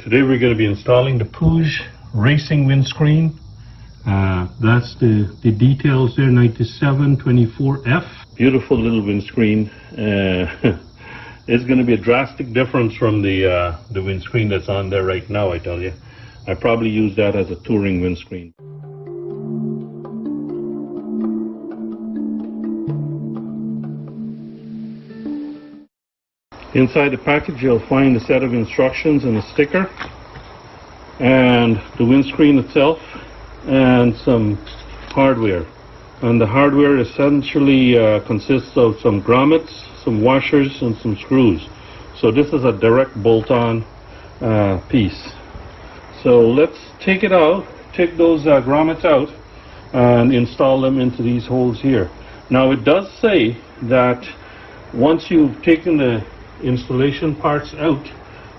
Today we're going to be installing the Puig Racing Windscreen. That's the details there, 9724F. Beautiful little windscreen. It's going to be a drastic difference from the windscreen that's on there right now, I tell you. I probably use that as a touring windscreen. Inside the package you'll find a set of instructions and a sticker, and the windscreen itself, and some hardware. And the hardware essentially consists of some grommets, some washers, and some screws. So this is a direct bolt-on piece. So let's take it out, take those grommets out, and install them into these holes here. Now it does say that once you've taken the installation parts out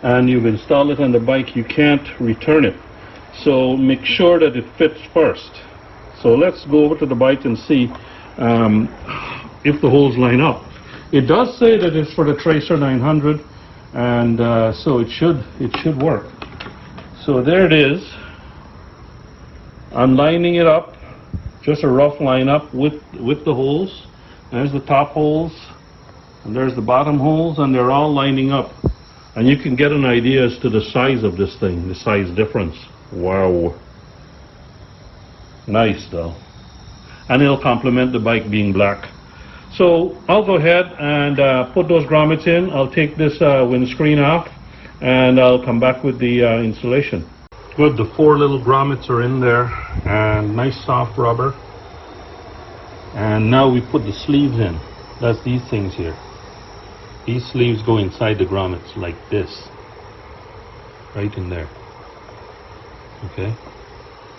and you've installed it on the bike, you can't return it. So make sure that it fits first. So let's go over to the bike and see if the holes line up. It does say that it's for the Tracer 900, and so it should work. So there it is. I'm lining it up, just a rough line up with the holes. There's the top holes, and there's the bottom holes, and they're all lining up. And you can get an idea as to the size of this thing, the size difference. Wow. Nice though. And it'll complement the bike being black. So I'll go ahead and put those grommets in. I'll take this windscreen off, and I'll come back with the installation. Good, the 4 little grommets are in there, and nice soft rubber. And now we put the sleeves in. That's these things here. These sleeves go inside the grommets like this, right in there. Okay,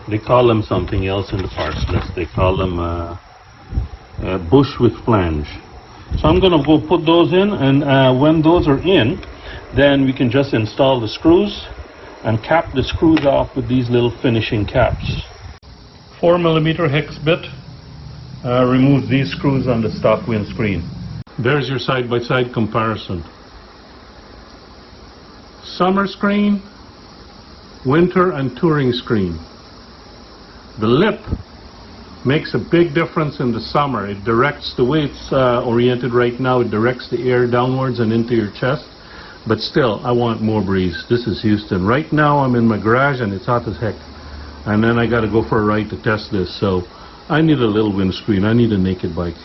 they call them something else in the parts list. They call them bush with flange. So I'm going to go put those in, and when those are in, then we can just install the screws and cap the screws off with these little finishing caps. 4mm hex bit removes these screws on the stock windscreen. There's your side-by-side comparison. Summer screen, winter and touring screen. The lip makes a big difference in the summer. It directs, the way it's oriented right now, it directs the air downwards and into your chest. But still, I want more breeze. This is Houston. Right now I'm in my garage and it's hot as heck. And then I got to go for a ride to test this. So I need a little windscreen. I need a naked bike.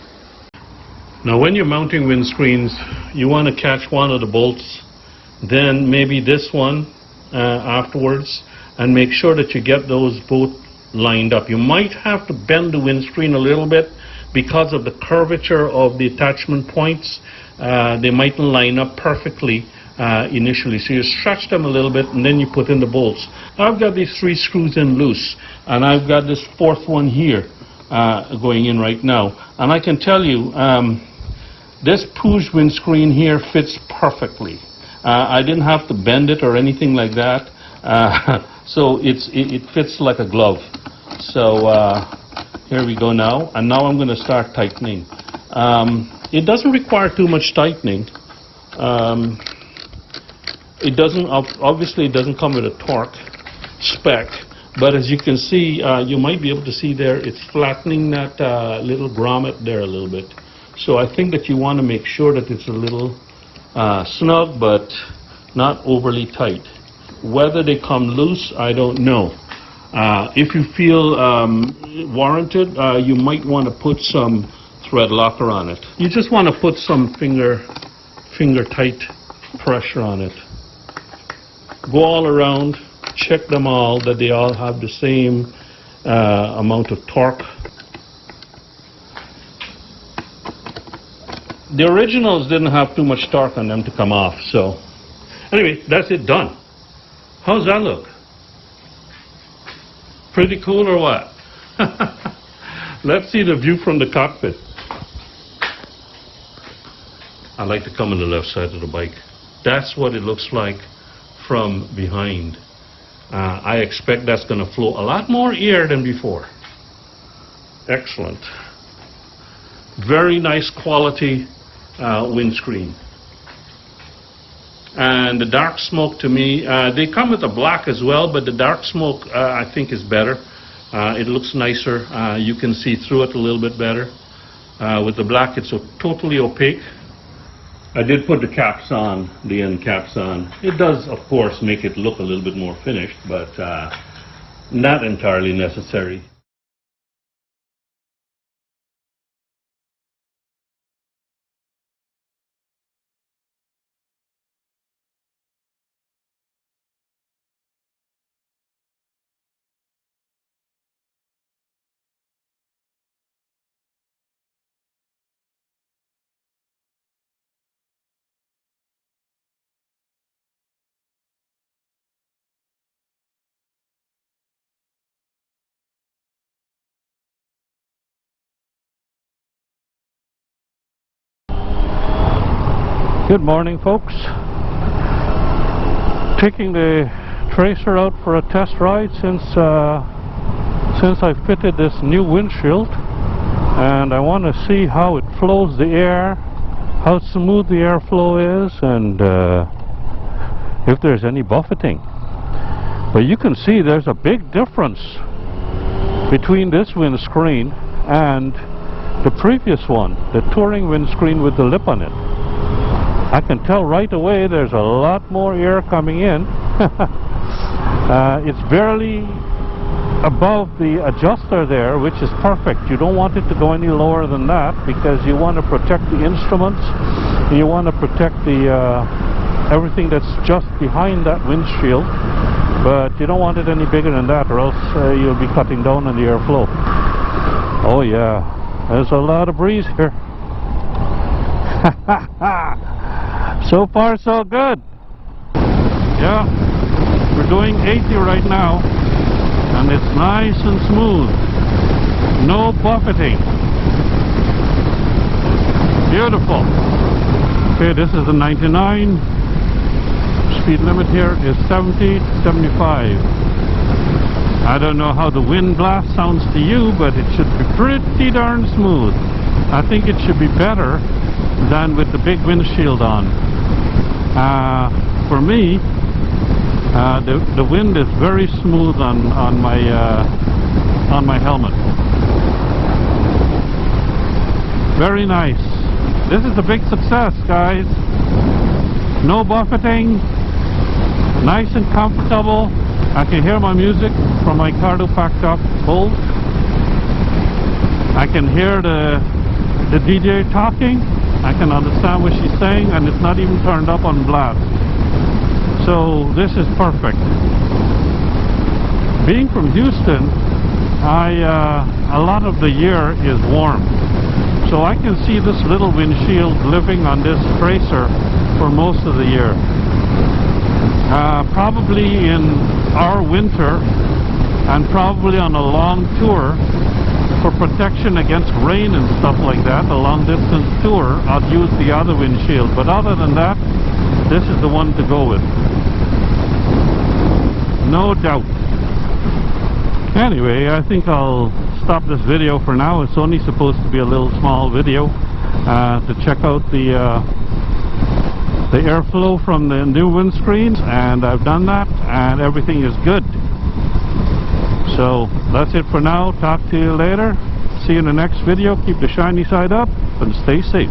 Now when you're mounting windscreens, you want to catch one of the bolts, then maybe this one afterwards, and make sure that you get those both lined up. You might have to bend the windscreen a little bit because of the curvature of the attachment points. They mightn't line up perfectly initially, so you stretch them a little bit and then you put in the bolts. I've got these 3 screws in loose, and I've got this 4th one here going in right now, and I can tell you this Puig windscreen here fits perfectly. I didn't have to bend it or anything like that, so it fits like a glove. So here we go now, and now I'm going to start tightening. It doesn't require too much tightening. It doesn't, obviously it doesn't come with a torque spec, but as you can see, you might be able to see there, it's flattening that little grommet there a little bit. So I think that you want to make sure that it's a little snug, but not overly tight. Whether they come loose, I don't know. If you feel warranted, you might want to put some thread locker on it. You just want to put some finger tight pressure on it. Go all around, check them all, that they all have the same amount of torque. The originals didn't have too much torque on them to come off, so anyway, that's it done. How's that look? Pretty cool or what? Let's see the view from the cockpit. I like to come on the left side of the bike. That's what it looks like from behind. I expect that's going to flow a lot more air than before. Excellent. Very nice quality windscreen. And the dark smoke to me, they come with a black as well, but the dark smoke I think is better. It looks nicer. You can see through it a little bit better. With the black, it's totally opaque. I did put the caps on, the end caps on. It does, of course, make it look a little bit more finished, but not entirely necessary. Good morning, folks. Taking the tracer out for a test ride since I fitted this new windshield, and I want to see how it flows the air, how smooth the airflow is, and if there's any buffeting. But you can see there's a big difference between this windscreen and the previous one, the touring windscreen with the lip on it. I can tell right away there's a lot more air coming in. It's barely above the adjuster there, which is perfect. You don't want it to go any lower than that because you want to protect the instruments. You want to protect the everything that's just behind that windshield, but you don't want it any bigger than that, or else you'll be cutting down on the airflow. Oh yeah, there's a lot of breeze here. So far so good. Yeah, we're doing 80 right now, and it's nice and smooth. No buffeting. Beautiful. Okay, this is the 99. Speed limit here is 70 to 75. I don't know how the wind blast sounds to you, but it should be pretty darn smooth. I think it should be better than with the big windshield on. For me, the wind is very smooth on my helmet. Very nice. This is a big success, guys. No buffeting, nice and comfortable. I can hear my music from my cardo packed up full. I can hear the DJ talking. I can understand what she's saying, and it's not even turned up on blast. So this is perfect. Being from Houston, a lot of the year is warm, so I can see this little windshield living on this tracer for most of the year. Probably in our winter, and probably on a long tour, for protection against rain and stuff like that, a long distance tour, I'll use the other windshield. But other than that, this is the one to go with. No doubt. Anyway, I think I'll stop this video for now. It's only supposed to be a little small video to check out the airflow from the new windscreens, and I've done that, and everything is good. So that's it for now. Talk to you later. See you in the next video. Keep the shiny side up and stay safe.